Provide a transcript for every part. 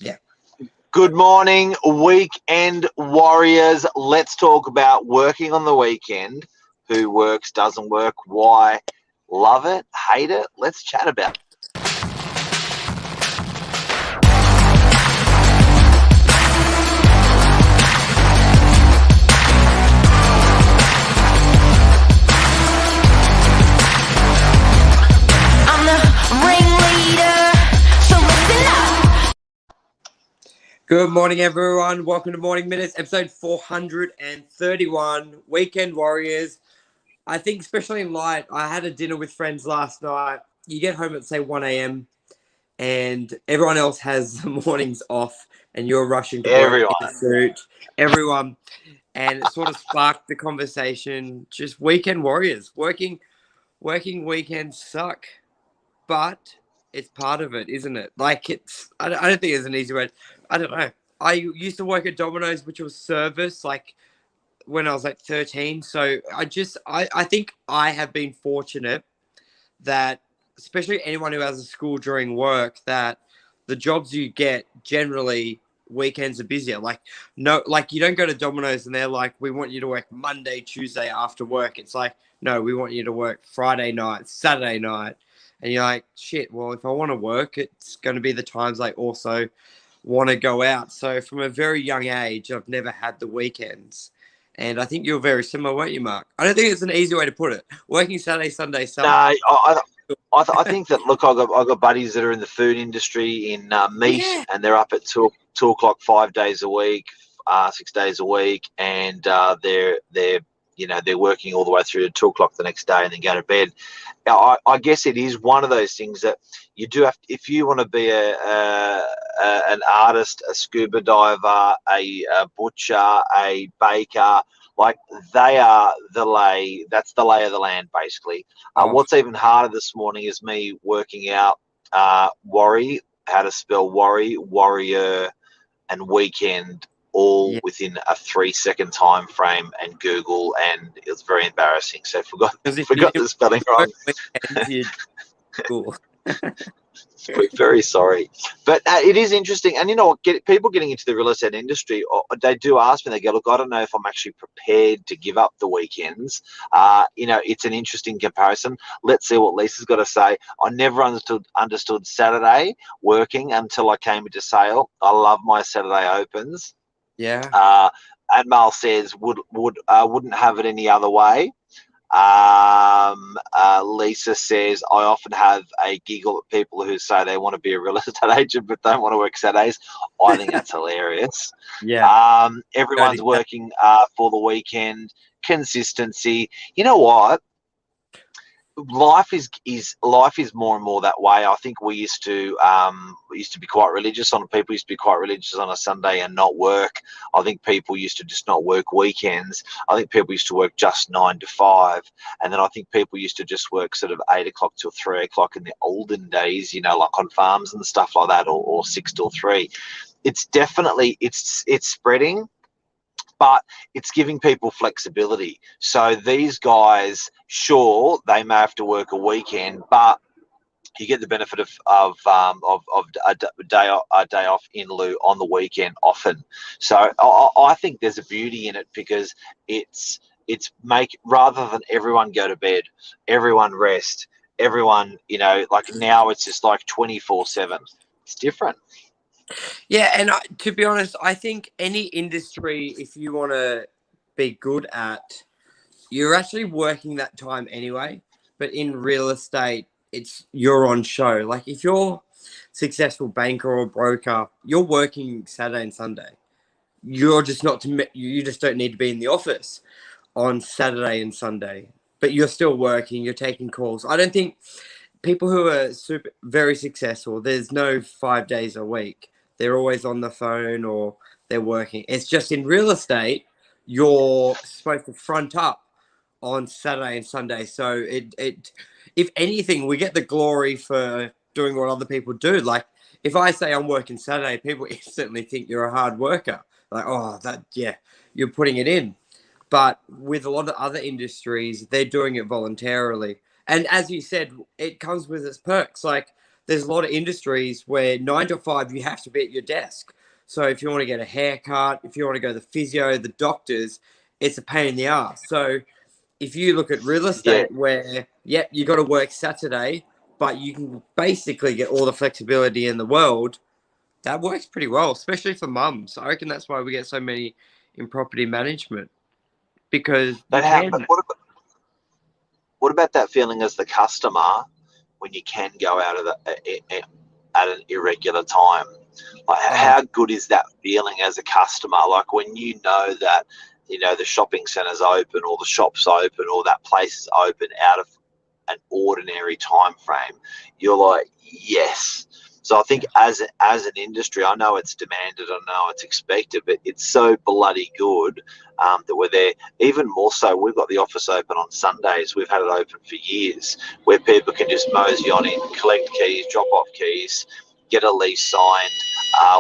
Yeah. Good morning, weekend warriors. Let's talk about working on the weekend. Who works, doesn't work, why, love it, hate it. Let's chat about it. Good morning, everyone. Welcome to Morning Minutes, episode 431, Weekend Warriors. I think, especially in light, I had a dinner with friends last night. You get home at, say, 1 a.m., and everyone else has the mornings off, and you're rushing to work Everyone. in a suit. Everyone. And it sort of sparked the conversation. Just weekend warriors. Working weekends suck, but it's part of it, isn't it? Like I don't think there's an easy way. I don't know. I used to work at Domino's, which was service, like when I was like 13. So I think I have been fortunate that, especially anyone who has a school during work, that the jobs you get generally weekends are busier. Like you don't go to Domino's and they're like, we want you to work Monday, Tuesday after work. It's like, no, we want you to work Friday night, Saturday night. And you're like, shit, well, if I want to work, it's going to be the times I also want to go out. So from a very young age, I've never had the weekends. And I think you're very similar, weren't you, Mark? I don't think it's an easy way to put it. Working Saturday, Sunday, No, Sunday. I think that, look, I've got buddies that are in the food industry in meat, Yeah. and they're up at 2 o'clock 5 days a week, 6 days a week, and they're working all the way through to 2 o'clock the next day and then go to bed. I guess it is one of those things that you do have. If you want to be an artist, a scuba diver, a butcher, a baker, like they are that's the lay of the land, basically. What's even harder this morning is me working out worry, how to spell worry, warrior, and weekend, all within a 3-second time frame, and Google, and it was very embarrassing. So forgot the spelling wrong. Cool. Very sorry, but it is interesting. And you know what, people getting into the real estate industry, they do ask me, they go, look, I don't know if I'm actually prepared to give up the weekends. It's an interesting comparison. Let's see what Lisa's got to say. I never understood Saturday working until I came into sale. I love my Saturday opens. Yeah. Admal says wouldn't have it any other way. Lisa says, I often have a giggle at people who say they want to be a real estate agent but don't want to work Saturdays. I think that's hilarious. Yeah. Everyone's working for the weekend. Consistency. You know what? Life is more and more that way. I think we used to be quite religious on people used to be quite religious on a Sunday and not work. I think people used to just not work weekends. I think people used to work just 9 to 5, and then I think people used to just work sort of 8 o'clock till 3 o'clock in the olden days, like on farms and stuff like that, or 6 till 3. It's definitely it's spreading, but it's giving people flexibility. So these guys, sure, they may have to work a weekend, but you get the benefit of a day off in lieu on the weekend often. So I think there's a beauty in it, because it's rather than everyone go to bed, everyone rest, everyone, like now it's just like 24/7. It's different. Yeah, and to be honest, I think any industry, if you want to be good at, you're actually working that time anyway. But in real estate, you're on show. Like if you're a successful banker or broker, you're working Saturday and Sunday. You just don't need to be in the office on Saturday and Sunday, but you're still working. You're taking calls. I don't think people who are very successful, there's no 5 days a week. They're always on the phone or they're working. It's just in real estate, you're supposed to front up on Saturday and Sunday. So if anything, we get the glory for doing what other people do. Like if I say I'm working Saturday, people instantly think you're a hard worker. Like, oh, you're putting it in. But with a lot of other industries, they're doing it voluntarily. And as you said, it comes with its perks. Like there's a lot of industries where 9 to 5 you have to be at your desk. So if you want to get a haircut, if you want to go to the physio, the doctors, it's a pain in the ass. So if you look at real Yeah, estate where, yep, you got to work Saturday, but you can basically get all the flexibility in the world, that works pretty well, especially for mums. I reckon that's why we get so many in property management because you but can. what about that feeling as the customer when you can go out at an irregular time? Like, Oh, how good is that feeling as a customer? Like when you know that the shopping centre's open, or the shop's open, or that place is open out of an ordinary time frame, you're like, yes. So I think yeah. as an industry, I know it's demanded, I know it's expected, but it's so bloody good that we're there. Even more so, we've got the office open on Sundays. We've had it open for years, where people can just mosey on in, collect keys, drop off keys, get a lease signed,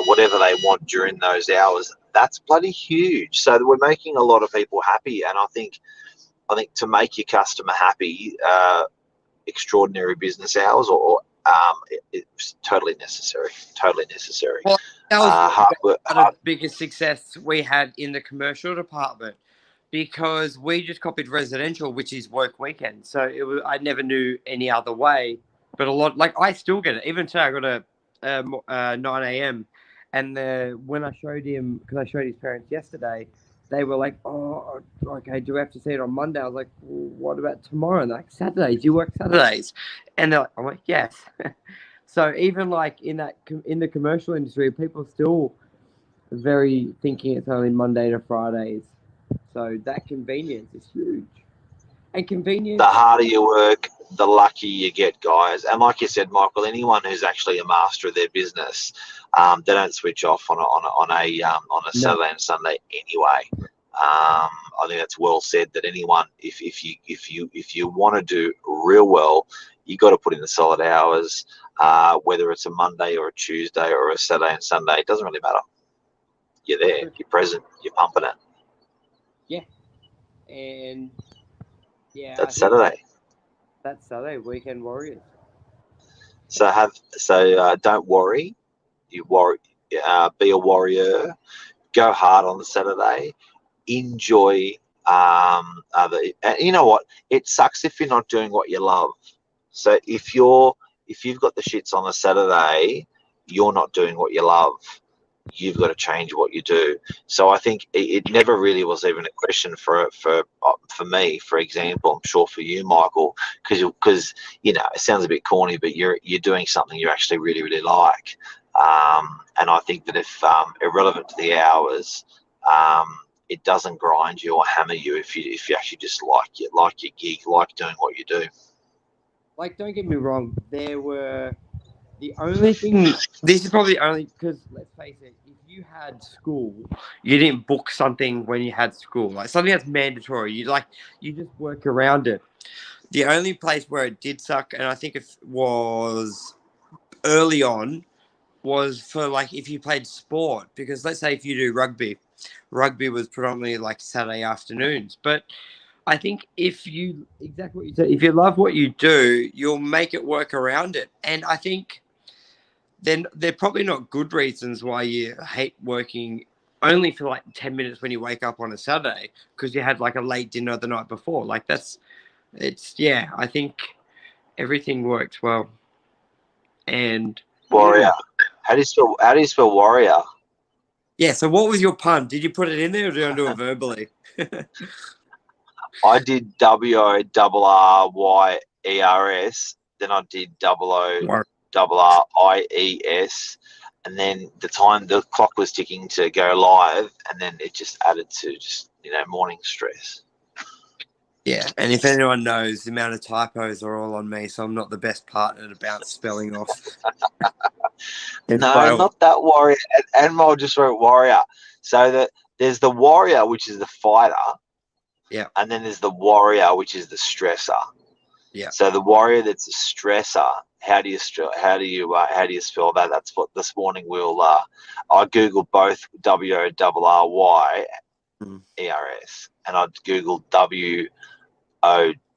whatever they want during those hours. That's bloody huge. So we're making a lot of people happy, and I think to make your customer happy, extraordinary business hours, or it's totally necessary. Totally necessary. Well, that was one of Hard, the biggest success we had in the commercial department because we just copied residential, which is work weekend. So I never knew any other way. But a lot, like I still get it. Even today, I got a 9 a.m. And when I showed him, because I showed his parents yesterday, they were like, "Oh, okay. Do we have to see it on Monday?" I was like, well, "What about tomorrow?" And they're like, "Saturdays? Do you work Saturdays?" And I'm like, "Yes." So even like in the commercial industry, people are still very thinking it's only Monday to Fridays. So that convenience is huge. And the convenience, harder you work, the luckier you get, guys. And like you said, Michael, anyone who's actually a master of their business, they don't switch off on a no, Saturday and Sunday anyway. I think that's well said. That anyone, if you want to do real well, you got to put in the solid hours. Whether it's a Monday or a Tuesday or a Saturday and Sunday, it doesn't really matter. You're that's there, true. you're present, you're pumping it. Yeah, and yeah, I That's think Saturday. that's Saturday weekend warriors. Don't worry. You worry. Be a warrior. Go hard on the Saturday. Enjoy. And you know what? It sucks if you're not doing what you love. So if you've got the shits on a Saturday, you're not doing what you love. You've got to change what you do. So I think it never really was even a question for me, for example. I'm sure for you, Michael, because it sounds a bit corny, but you're doing something you actually really really like. And I think that if irrelevant to the hours, it doesn't grind you or hammer you if you actually just like your gig, like doing what you do. Like, don't get me wrong, there were the only thing. This is probably only because let's face it, if you had school, you didn't book something when you had school, like something that's mandatory. You just work around it. The only place where it did suck, and I think it was early on, was for like if you played sport. Because let's say if you do rugby was predominantly like Saturday afternoons. But I think if you exactly what you said, if you love what you do, you'll make it work around it. And I think then they're probably not good reasons why you hate working only for like 10 minutes when you wake up on a Saturday because you had like a late dinner the night before. Like yeah, I think everything works well. And Warrior. yeah. How do you spell warrior? Yeah, so what was your pun? Did you put it in there or did you do it verbally? I did WORRYERS, then I did OORRIES, and then the clock was ticking to go live, and then it just added to just morning stress. Yeah, and if anyone knows, the amount of typos are all on me, so I'm not the best partner to bounce spelling off. No, not that warrior. And I just wrote warrior. So that there's the warrior, which is the fighter, Yeah, and then there's the warrior, which is the stressor. yeah. So the warrior that's a stressor. How do you spell that? That's what this morning I googled both WORRYERS, Mm. and I googled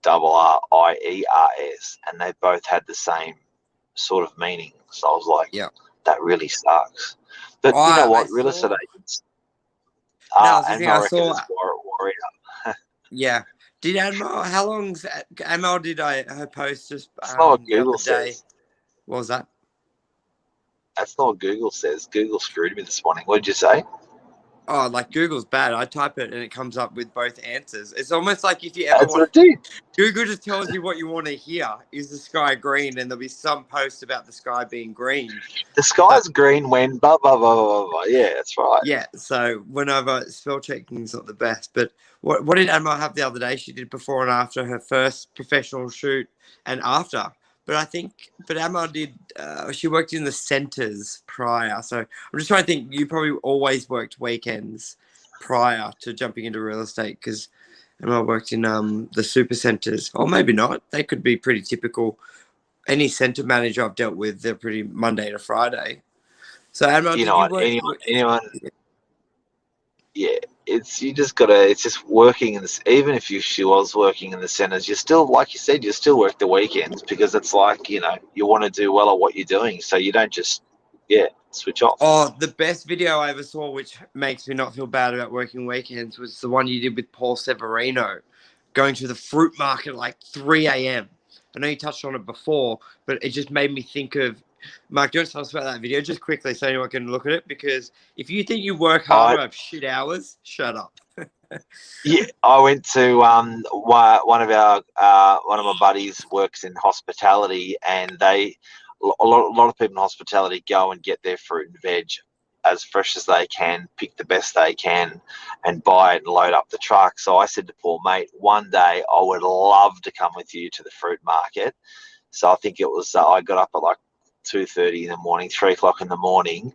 WORRIERS, and they both had the same sort of meaning. So I was like, Yeah. that really sucks. But Oh, you know I what? Real estate saw. agents, No, I was just and thinking, I I reckon saw. it's Warrior. Yeah. Did Admiral? How long's Admiral? Did her post just That's not what the other Google day? says. What was that? That's not what Google says. Google screwed me this morning. What did you say? Oh, like Google's bad. I type it and it comes up with both answers. It's almost like if you ever That's want, what it did. Google just tells you what you want to hear. Is the sky green? And there'll be some post about the sky being green. The sky's green when blah, blah, blah, blah, blah. Yeah, that's right. Yeah, so whenever spell checking is not the best. But what did Admiral have the other day? She did before and after her first professional shoot and after. But Admiral did. She worked in the centres prior. So I'm just trying to think. You probably always worked weekends prior to jumping into real estate because Admiral worked in the super centres, or maybe not. They could be pretty typical. Any centre manager I've dealt with, they're pretty Monday to Friday. So Admiral, You did know you what? work? Anyone, yeah, it's you just gotta. It's just working in this. Even if she was working in the centres, you still, like you said, you still work the weekends because it's like you want to do well at what you're doing, so you don't just switch off. Oh, the best video I ever saw, which makes me not feel bad about working weekends, was the one you did with Paul Severino, going to the fruit market at like 3 a.m. I know you touched on it before, but it just made me think of Mark. Do you want to tell us about that video just quickly so anyone can look at it? Because if you think you work hard I or have shit hours, shut up. Yeah, I went to one of my buddies works in hospitality, and a lot of people in hospitality go and get their fruit and veg as fresh as they can, pick the best they can, and buy it and load up the truck. So I said to Paul, mate, one day I would love to come with you to the fruit market. So I think it was I got up at like 2:30 in the morning, 3 o'clock in the morning,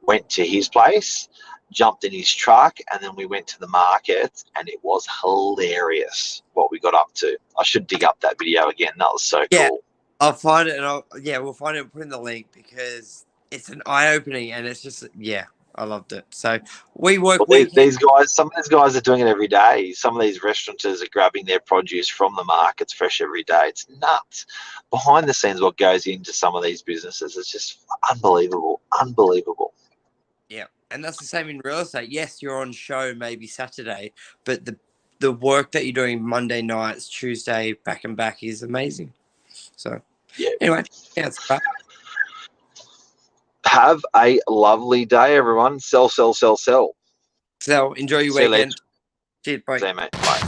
went to his place, jumped in his truck, and then we went to the market, and it was hilarious what we got up to. I should dig up that video again. That was so Yeah, cool. I'll find it, and we'll find it and put in the link because it's an eye opening, and it's just I loved it. So we work Well, weekends. these guys, some of these guys are doing it every day. Some of these restaurateurs are grabbing their produce from the markets fresh every day. It's nuts. Behind the scenes, what goes into some of these businesses is just unbelievable. Unbelievable. Yeah, and that's the same in real estate. Yes, you're on show maybe Saturday, but the work that you're doing Monday nights, Tuesday, back and back is amazing. So Yeah. anyway, yeah, it's great. Have a lovely day, everyone. Sell, sell, sell, sell. So enjoy your See you later. weekend. Cheers, bye. See you, mate. Bye.